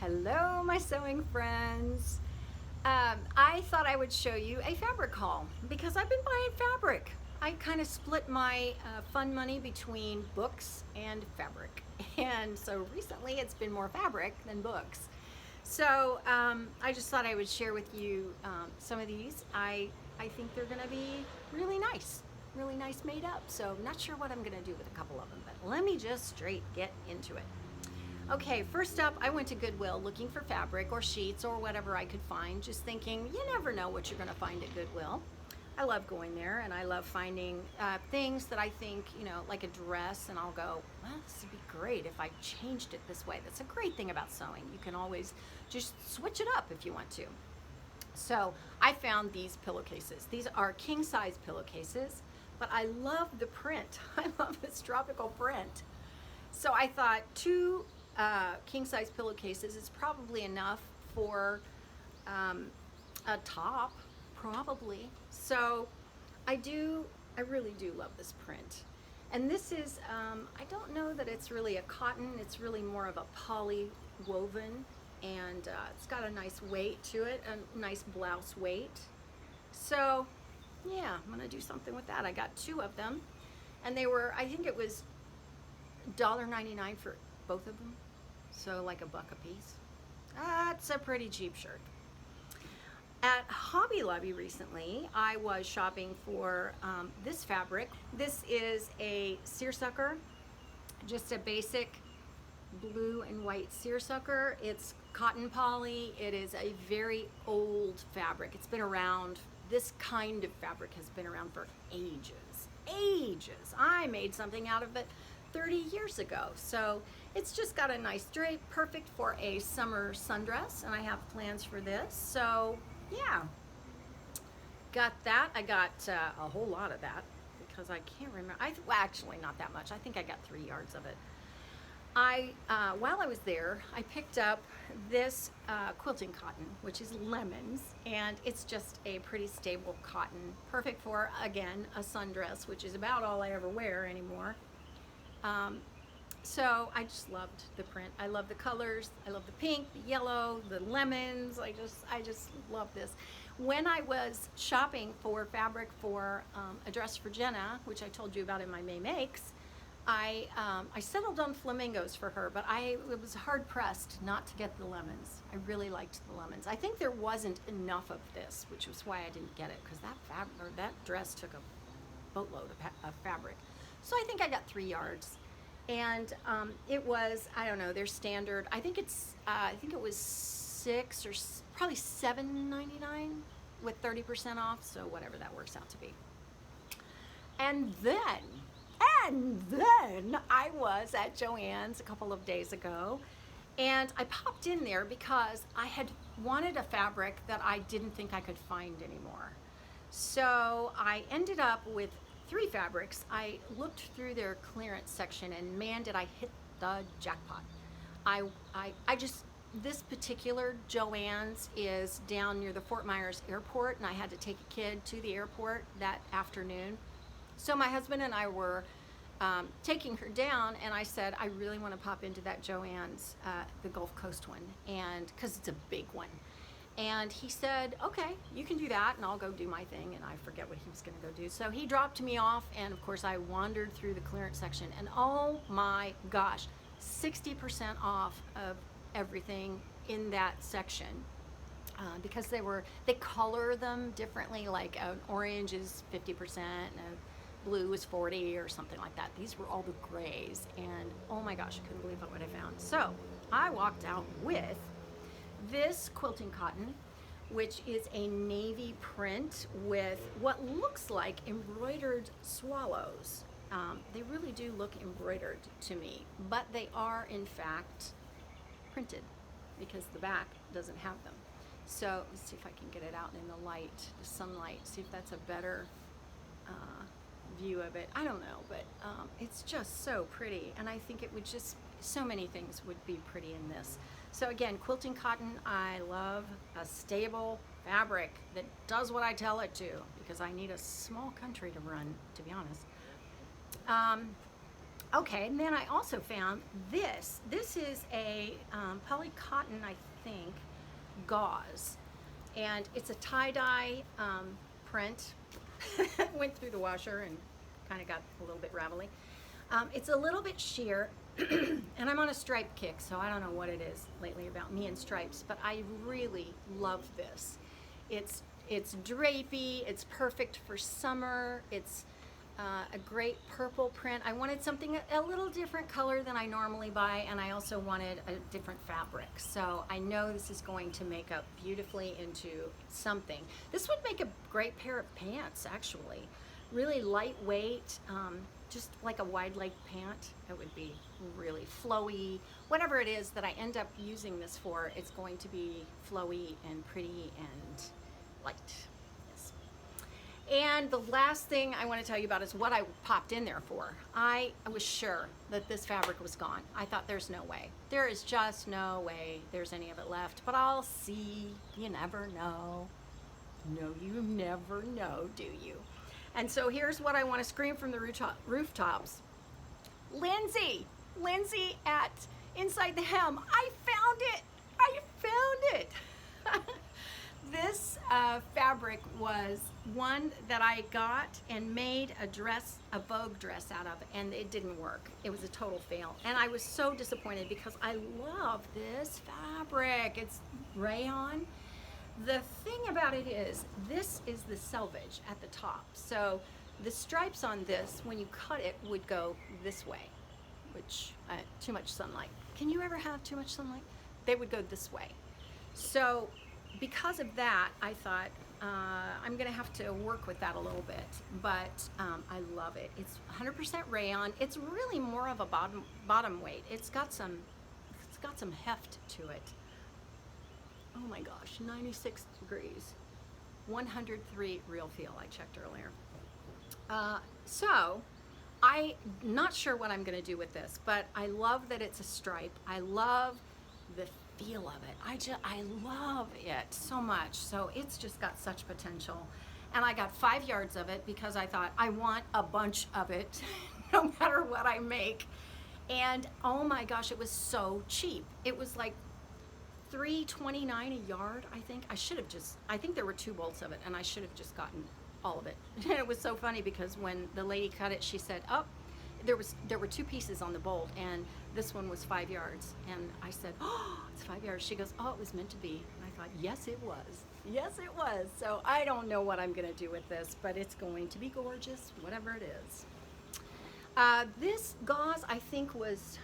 Hello, my sewing friends. I thought I would show you a fabric haul because I've been buying fabric. I kind of split my fun money between books and fabric. And so recently it's been more fabric than books. So I just thought I would share with you some of these. I think they're going to be really nice made up. So I'm not sure what I'm going to do with a couple of them, but let me just straight get into it. Okay, first up, I went to Goodwill looking for fabric or sheets or whatever I could find, just thinking you never know what you're going to find at Goodwill. I love going there, and I love finding things that I think, like a dress, and I'll go, well, this would be great if I changed it this way. That's a great thing about sewing. You can always just switch it up if you want to. So I found these pillowcases. These are king-size pillowcases, but I love the print. I love this tropical print. So I thought two king-size pillowcases is probably enough for a top, probably. So I really do love this print. And this is, I don't know that it's really a cotton, it's really more of a poly woven, and it's got a nice weight to it, a nice blouse weight. So yeah, I'm gonna do something with that. I got two of them, and they were, I think it was $1.99 for both of them, so like $1 a piece. That's a pretty cheap shirt. At Hobby Lobby recently, I was shopping for this fabric. This is a seersucker, just a basic blue and white seersucker. It's cotton poly. It is a very old fabric. It's been around, this kind of fabric has been around for ages. I made something out of it 30 years ago. So it's just got a nice drape, perfect for a summer sundress, and I have plans for this. So yeah, got that. I got a whole lot of that because I can't remember. Well, actually not that much. I think I got 3 yards of it. While I was there, I picked up this quilting cotton, which is lemons, and it's just a pretty stable cotton, perfect for, again, a sundress, which is about all I ever wear anymore. So I just loved the print. I love the colors. I love the pink, the yellow, the lemons. I just love this. When I was shopping for fabric for a dress for Jenna, which I told you about in my May Makes, I settled on flamingos for her, but I was hard pressed not to get the lemons. I really liked the lemons. I think there wasn't enough of this, which was why I didn't get it, because that dress took a boatload of fabric. So I think I got 3 yards, and it was, I don't know, their standard. I think it was $6 or probably $7.99 with 30% off. So whatever that works out to be. And then I was at JoAnns a couple of days ago, and I popped in there because I had wanted a fabric that I didn't think I could find anymore. So I ended up with 3 fabrics. I looked through their clearance section, and man, did I hit the jackpot. This particular JoAnns is down near the Fort Myers airport, and I had to take a kid to the airport that afternoon. So my husband and I were taking her down, and I said, I really want to pop into that JoAnns, the Gulf Coast one, and because it's a big one. And he said, okay, you can do that, and I'll go do my thing, and I forget what he was going to go do. So he dropped me off, and of course I wandered through the clearance section, and oh my gosh, 60% off of everything in that section. Because they color them differently, like an orange is 50% and a blue is 40 or something like that. These were all the grays, and oh my gosh, I couldn't believe what I found. So I walked out with this quilting cotton, which is a navy print with what looks like embroidered swallows. They really do look embroidered to me, but they are in fact printed because the back doesn't have them. So let's see if I can get it out in the light, the sunlight, see if that's a better view of it. I don't know, but it's just so pretty, and I think it would just, so many things would be pretty in this. So again, quilting cotton, I love a stable fabric that does what I tell it to, because I need a small country to run, to be honest. Okay, and then I also found this. This is a poly cotton, I think, gauze. And it's a tie-dye print. Went through the washer and kind of got a little bit ravelly. It's a little bit sheer, and I'm on a stripe kick, so I don't know what it is lately about me and stripes, but I really love this. It's drapey, it's perfect for summer, it's a great purple print. I wanted something a little different color than I normally buy, and I also wanted a different fabric. So I know this is going to make up beautifully into something. This would make a great pair of pants, actually. Really lightweight, just like a wide leg pant. It would be really flowy. Whatever it is that I end up using this for, it's going to be flowy and pretty and light. Yes. And the last thing I want to tell you about is what I popped in there for. I was sure that this fabric was gone. I thought there's no way. There is just no way there's any of it left, but I'll see. You never know. No, you never know, do you? And so here's what I want to scream from the rooftops. Lindsay! Lindsay at Inside the Hem. I found it! I found it! This fabric was one that I got and made a dress, a Vogue dress out of, and it didn't work. It was a total fail. And I was so disappointed because I love this fabric. It's rayon. The thing about it is, this is the selvage at the top. So the stripes on this, when you cut it, would go this way, which, too much sunlight. Can you ever have too much sunlight? They would go this way. So because of that, I thought, I'm gonna have to work with that a little bit, but I love it. It's 100% rayon. It's really more of a bottom weight. It's got some heft to it. Oh my gosh, 96 degrees, 103 real feel, I checked earlier. So, I'm not sure what I'm gonna do with this, but I love that it's a stripe. I love the feel of it. I love it so much. So it's just got such potential. And I got 5 yards of it because I thought I want a bunch of it no matter what I make. And oh my gosh, it was so cheap. It was like $3.29 a yard, I think. I think there were 2 bolts of it, and I should have just gotten all of it. And it was so funny because when the lady cut it, she said, oh, there were 2 pieces on the bolt, and this one was 5 yards. And I said, oh, it's 5 yards. She goes, oh, it was meant to be. And I thought, yes, it was. Yes, it was. So I don't know what I'm gonna do with this, but it's going to be gorgeous, whatever it is. This gauze, I think, was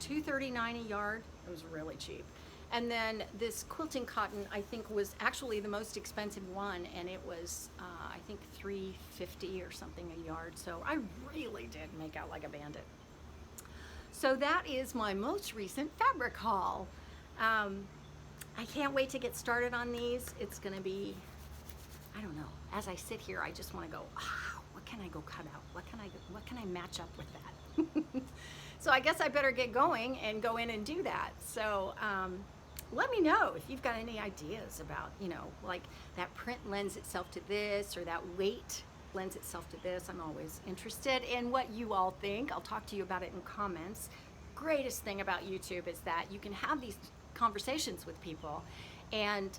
$2.39 a yard. It was really cheap. And then this quilting cotton, I think, was actually the most expensive one, and it was, I think, $3.50 or something a yard. So I really did make out like a bandit. So that is my most recent fabric haul. I can't wait to get started on these. It's gonna be, I don't know. As I sit here, I just want to go, what can I go cut out? What can I match up with that? So I guess I better get going and go in and do that. So let me know if you've got any ideas about, like that print lends itself to this, or that weight lends itself to this. I'm always interested in what you all think. I'll talk to you about it in comments. Greatest thing about YouTube is that you can have these conversations with people and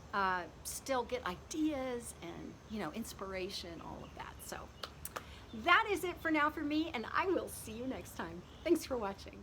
still get ideas and, inspiration, all of that. So that is it for now for me, and I will see you next time. Thanks for watching.